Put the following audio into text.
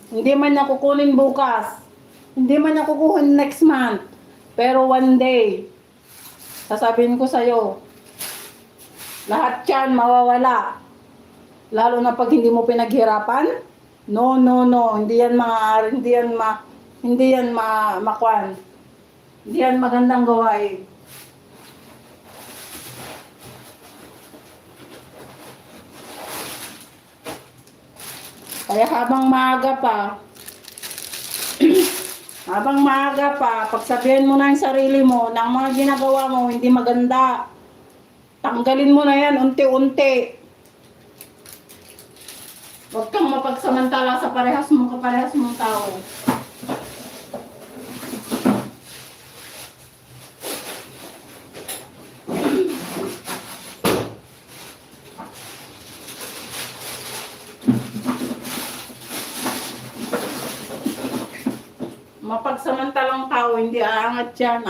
Hindi man niya kukunin bukas. Hindi man niya kukunin next month. Pero one day, sasabihin ko sa'yo, lahat yan mawawala. Lalo na pag hindi mo pinaghirapan. No, no, no. Hindi yan makwan. Hindi yan magandang gawain. Kaya habang maaga pa, habang maaga pa, pagsabihin mo na yung sarili mo na ang mga ginagawa mo hindi maganda. Tanggalin mo na yan unti-unti. Huwag kang mapagsamantala sa kaparehas mong tao. Mapagsamantalang tao, hindi aangat yan.